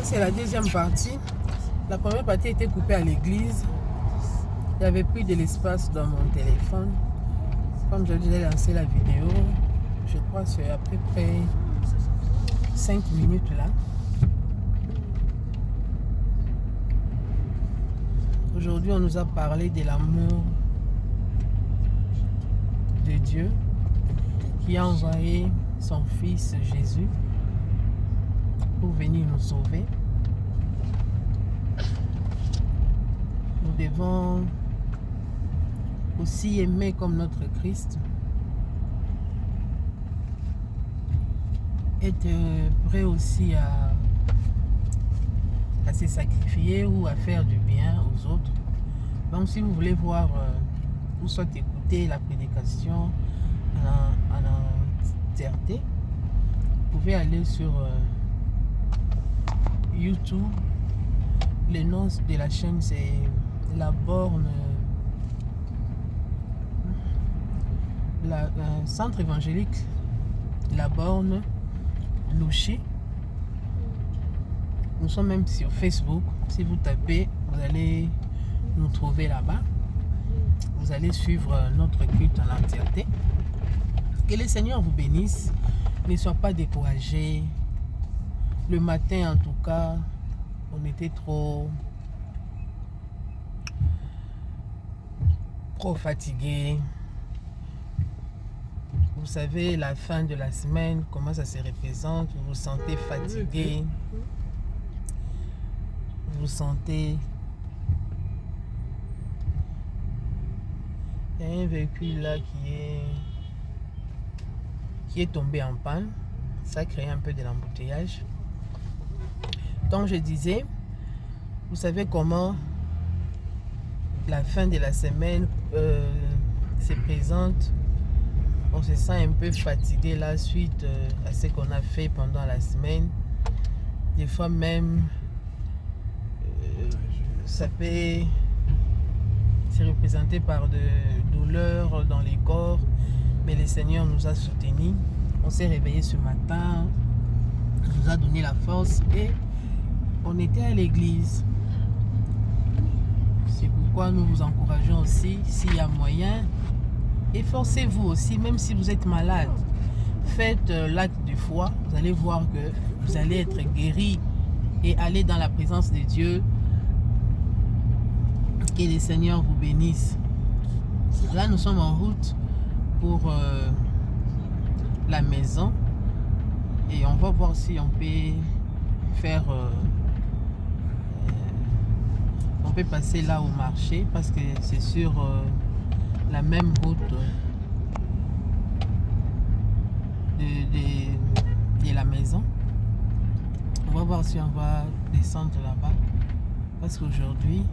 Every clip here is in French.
c'est la deuxième partie. La première partie était coupée à l'église. Il n'y avait plus de l'espace dans mon téléphone. Comme je disais, lancé la vidéo, je crois que c'est à peu près 5 minutes là. Aujourd'hui, on nous a parlé de l'amour de Dieu qui a envoyé son fils Jésus pour venir nous sauver. Nous devons aussi aimer comme notre Christ, être prêt aussi à se sacrifier ou à faire du bien aux autres. Donc si vous voulez voir ou soit écouter la prédication en entièreté, vous pouvez aller sur YouTube. Le nom de la chaîne c'est La Borne, centre évangélique La Borne Louchy. Nous sommes même sur Facebook. Si vous tapez, vous allez nous trouver là-bas. Vous allez suivre notre culte en entièreté. Que le Seigneur vous bénisse. Ne soyez pas découragés. Le matin, en tout cas, on était trop fatigués. Vous savez, la fin de la semaine, comment ça se représente. Vous vous sentez fatigué. Vous vous sentez... Il y a un véhicule là qui est tombé en panne. Ça a créé un peu de l'embouteillage. Donc je disais, vous savez comment la fin de la semaine se présente. On se sent un peu fatigué là suite à ce qu'on a fait pendant la semaine. Des fois même, ça peut se représenter par de douleurs dans les corps. Mais le Seigneur nous a soutenus. On s'est réveillé ce matin. Il nous a donné la force et on était à l'église. C'est pourquoi nous vous encourageons aussi, s'il y a moyen, efforcez-vous aussi, même si vous êtes malade. Faites l'acte de foi, vous allez voir que vous allez être guéri et aller dans la présence de Dieu. Que le Seigneur vous bénisse. Là, nous sommes en route pour la maison et on va voir si on peut faire... on peut passer là au marché parce que c'est sur la même route de la maison. On va voir si on va descendre là-bas parce qu'aujourd'hui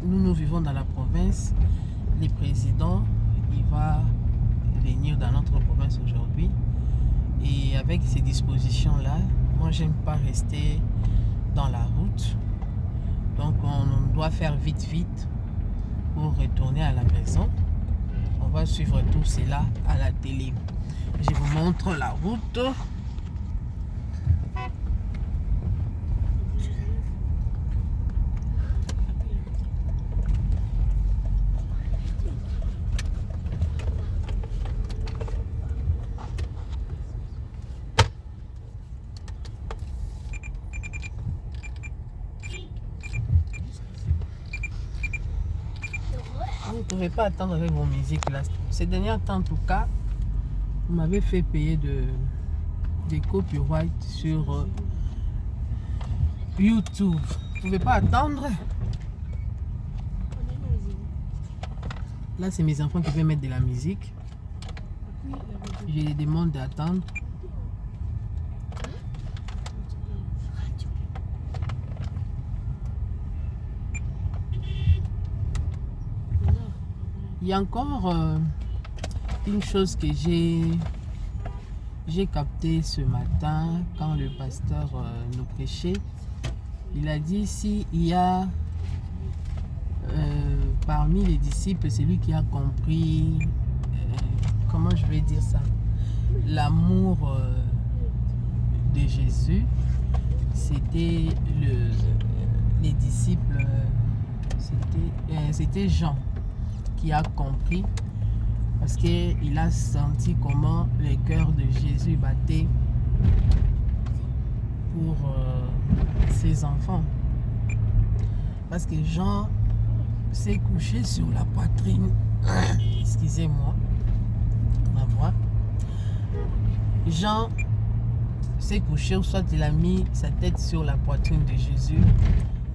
nous vivons dans la province. Le président il va venir dans notre province aujourd'hui et avec ces dispositions là, moi j'aime pas rester dans la route. Donc on doit faire vite pour retourner à la maison. On va suivre tout cela à la télé. Je vous montre la route. Vous ne pouvez pas attendre avec vos musiques là. Ces derniers temps en tout cas, vous m'avez fait payer des copyrights sur YouTube. Vous ne pouvez pas attendre. Là c'est mes enfants qui veulent mettre de la musique. Je les demande d'attendre. Il y a encore une chose que j'ai capté ce matin quand le pasteur nous prêchait. Il a dit s'il y a parmi les disciples celui qui a compris, comment je vais dire ça, l'amour de Jésus, c'était les disciples, c'était Jean qui a compris, parce qu'il a senti comment le cœur de Jésus battait pour ses enfants. Parce que Jean s'est couché sur la poitrine. Excusez-moi, ma voix. Jean s'est couché, ou soit il a mis sa tête sur la poitrine de Jésus,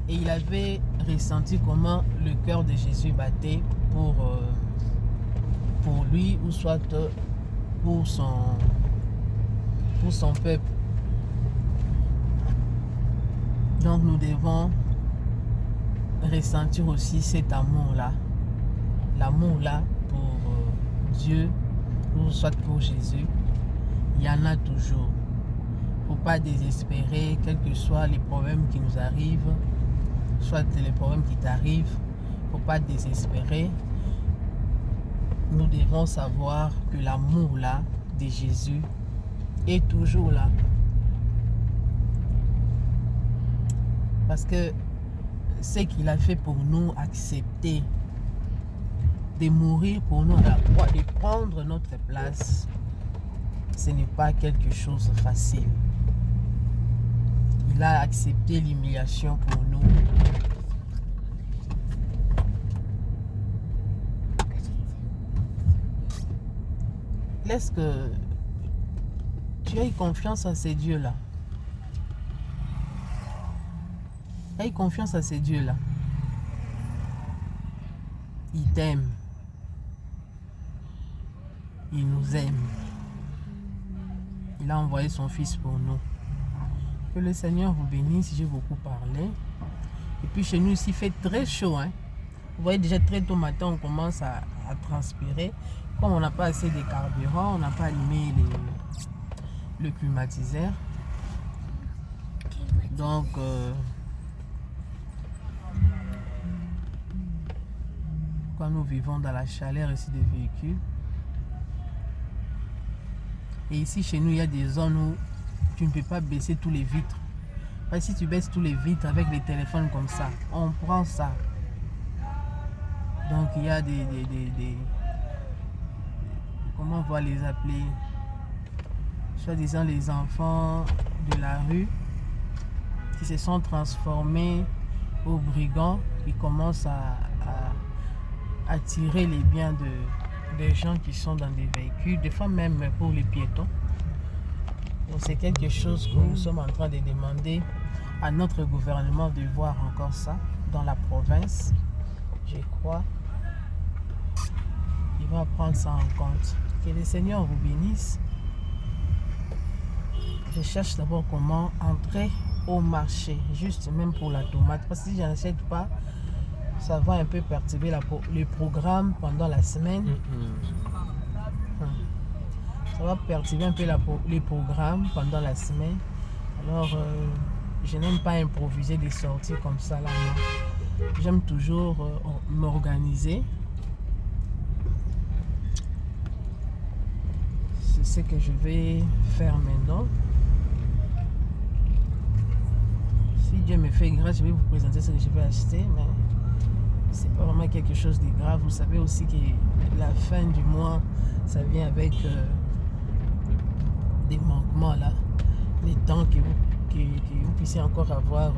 et il avait ressenti comment le cœur de Jésus battait pour lui, ou soit pour son peuple. Donc nous devons ressentir aussi cet amour-là. L'amour-là pour Dieu, ou soit pour Jésus. Il y en a toujours. Il ne faut pas désespérer, quels que soient les problèmes qui nous arrivent, soit les problèmes qui t'arrivent. Il ne faut pas désespérer. Nous devons savoir que l'amour-là de Jésus est toujours là. Parce que ce qu'il a fait pour nous, accepter de mourir pour nous, de prendre notre place, ce n'est pas quelque chose de facile. Il a accepté l'humiliation pour nous. Laisse que tu aies confiance à ces dieux-là. Aie confiance à ces dieux-là. Ils t'aiment. Il nous aime. Il a envoyé son fils pour nous. Que le Seigneur vous bénisse. J'ai beaucoup parlé. Et puis chez nous ici, il fait très chaud. Hein? Vous voyez déjà très tôt matin, on commence à transpirer. Comme on n'a pas assez de carburant, on n'a pas allumé le climatiseur. Donc, quand nous vivons dans la chaleur ici des véhicules. Et ici, chez nous, il y a des zones où tu ne peux pas baisser tous les vitres. Parce que si tu baisses tous les vitres avec les téléphones comme ça, on prend ça. Donc, il y a des comment on va les appeler? Soi-disant les enfants de la rue qui se sont transformés aux brigands, qui commencent à tirer les biens des gens qui sont dans des véhicules, des fois même pour les piétons. Donc c'est quelque chose que nous sommes en train de demander à notre gouvernement de voir encore ça dans la province. Je crois il va prendre ça en compte. Que le Seigneur vous bénisse. Je cherche d'abord comment entrer au marché, juste même pour la tomate, parce que si je n'achète pas, ça va un peu perturber le programme pendant la semaine. Ça va perturber un peu les programmes pendant la semaine. Alors, je n'aime pas improviser des sorties comme ça là. J'aime toujours m'organiser. C'est ce que je vais faire maintenant. Si Dieu me fait grâce, je vais vous présenter ce que je vais acheter, mais c'est pas vraiment quelque chose de grave. Vous savez aussi que la fin du mois, ça vient avec des manquements là. Les temps que vous puissiez encore avoir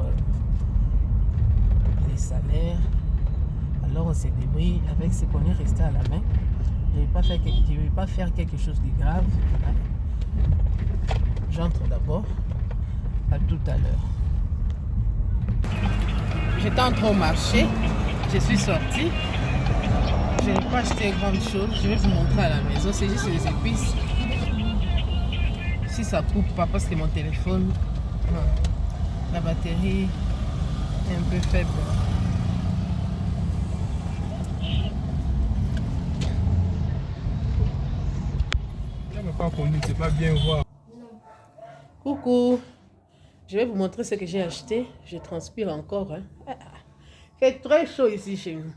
les salaires. Alors on se débrouille avec ce qu'on est resté à la main. Je ne vais pas faire quelque chose de grave. J'entre d'abord. À tout à l'heure. J'étais entré au marché. Je suis sortie. Je n'ai pas acheté grande chose. Je vais vous montrer à la maison. C'est juste les épices. Si ça coupe pas parce que mon téléphone, la batterie est un peu faible. Pas connu, c'est pas bien voir. Coucou, je vais vous montrer ce que j'ai acheté. Je transpire encore. Hein. Il fait très chaud ici chez nous.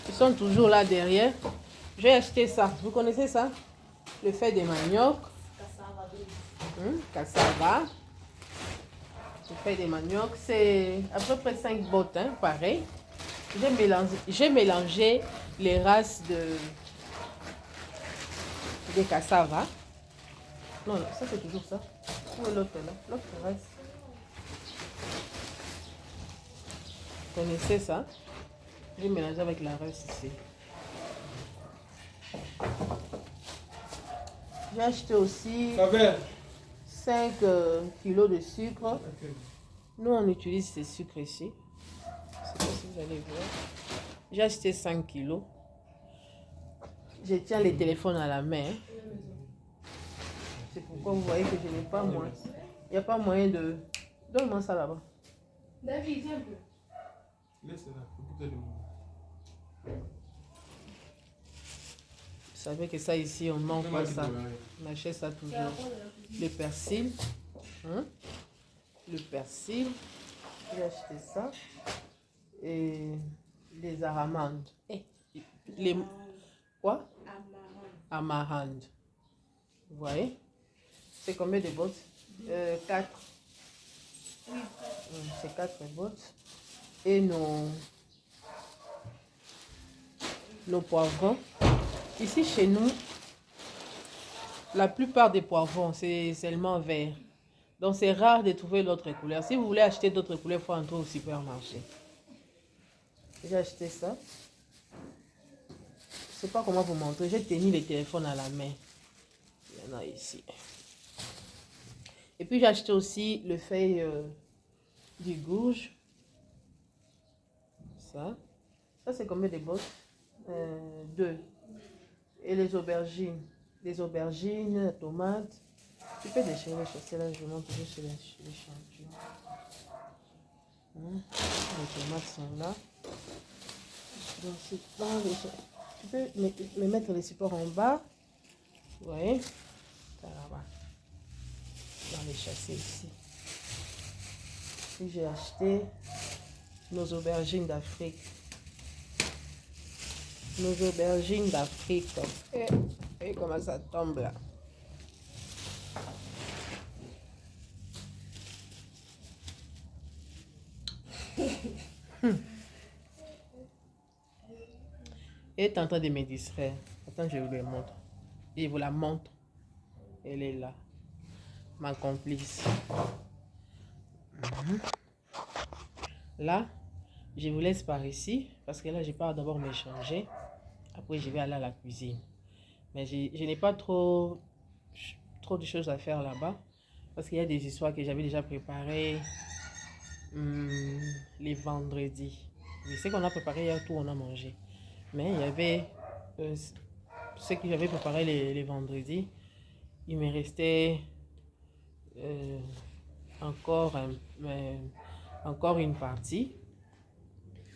Ils sont toujours là derrière. J'ai acheté ça. Vous connaissez ça? Le fait des manioc. Cassava. Je fais des manioc. C'est à peu près 5 bottes, hein, pareil. J'ai mélangé les races des cassava. Non, non, ça c'est toujours ça. Où est l'autre là? L'autre race. Vous connaissez ça? J'ai mélangé avec la race ici. J'ai acheté aussi 5 kilos de sucre. Nous, on utilise ces sucres ici. Je ne sais pas si vous allez voir. J'ai acheté 5 kilos. Je tiens les téléphones à la main. C'est pourquoi vous voyez que je n'ai pas moins. Il n'y a pas moyen de... Donne-moi ça là-bas. David, viens un peu. Laisse-la. Vous savez que ça ici, on manque pas ça. On achète ça toujours. Le persil. Hein? Le persil. J'ai acheté ça. Et les aramandes. Les... Quoi? Amarande. Vous voyez? C'est combien de bottes? 4. C'est 4 bottes. Et nos poivrons. Ici, chez nous, la plupart des poivrons, c'est seulement vert. Donc, c'est rare de trouver l'autre couleur. Si vous voulez acheter d'autres couleurs, il faut entrer au supermarché. J'ai acheté ça. Je ne sais pas comment vous montrer. J'ai tenu les téléphones à la main. Il y en a ici. Et puis, j'ai acheté aussi le feuille du gouge. Ça. Ça, c'est combien de bottes? 2. Et les aubergines. Les aubergines, tomates. Tu peux déchirer les chaussures là, je vous montre juste l'échantillon. Les tomates sont là. Donc, tu peux me mettre les supports en bas. Vous voyez? Ça là-bas. Dans les chasser ici. Puis j'ai acheté nos aubergines d'Afrique. Nos aubergines d'Afrique. Et comment ça tombe là. Elle est en train de me distraire. Attends, je vous le montre. Je vous la montre. Elle est là. Ma complice. Là, je vous laisse par ici. Parce que là, je pars d'abord me changer. Après, je vais aller à la cuisine. Mais je n'ai pas trop de choses à faire là-bas. Parce qu'il y a des histoires que j'avais déjà préparées les vendredis. Je sais qu'on a préparé hier, tout on a mangé. Mais il y avait ce que j'avais préparé les vendredis. Il me restait encore une partie.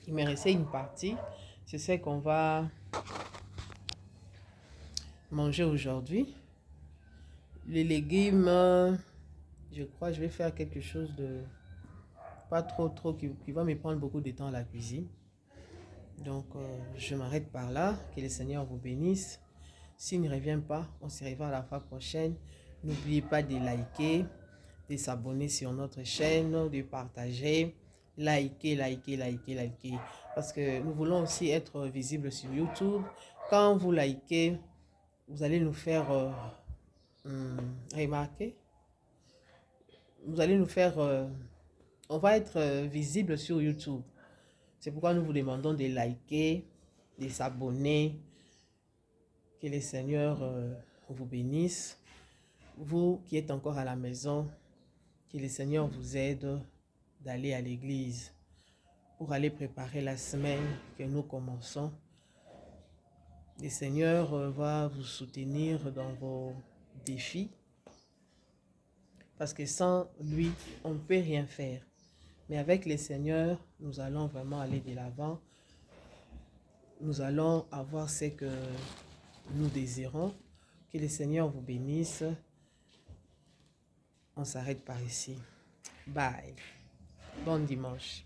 Il me restait une partie. C'est ce qu'on va manger aujourd'hui. Les légumes, je crois que je vais faire quelque chose de pas trop qui va me prendre beaucoup de temps à la cuisine. Donc, je m'arrête par là. Que le Seigneur vous bénisse. S'il ne revient pas, on se revoit la fois prochaine. N'oubliez pas de liker, de s'abonner sur notre chaîne, de partager. Liker. Parce que nous voulons aussi être visibles sur YouTube. Quand vous likez, vous allez nous faire remarquer. Vous allez nous faire... on va être visible sur YouTube. C'est pourquoi nous vous demandons de liker, de s'abonner. Que le Seigneur vous bénisse. Vous qui êtes encore à la maison, que le Seigneur vous aide d'aller à l'église pour aller préparer la semaine que nous commençons. Le Seigneur va vous soutenir dans vos défis. Parce que sans lui, on ne peut rien faire. Mais avec le Seigneur, nous allons vraiment aller de l'avant. Nous allons avoir ce que nous désirons. Que le Seigneur vous bénisse. On s'arrête par ici. Bye. Bon dimanche.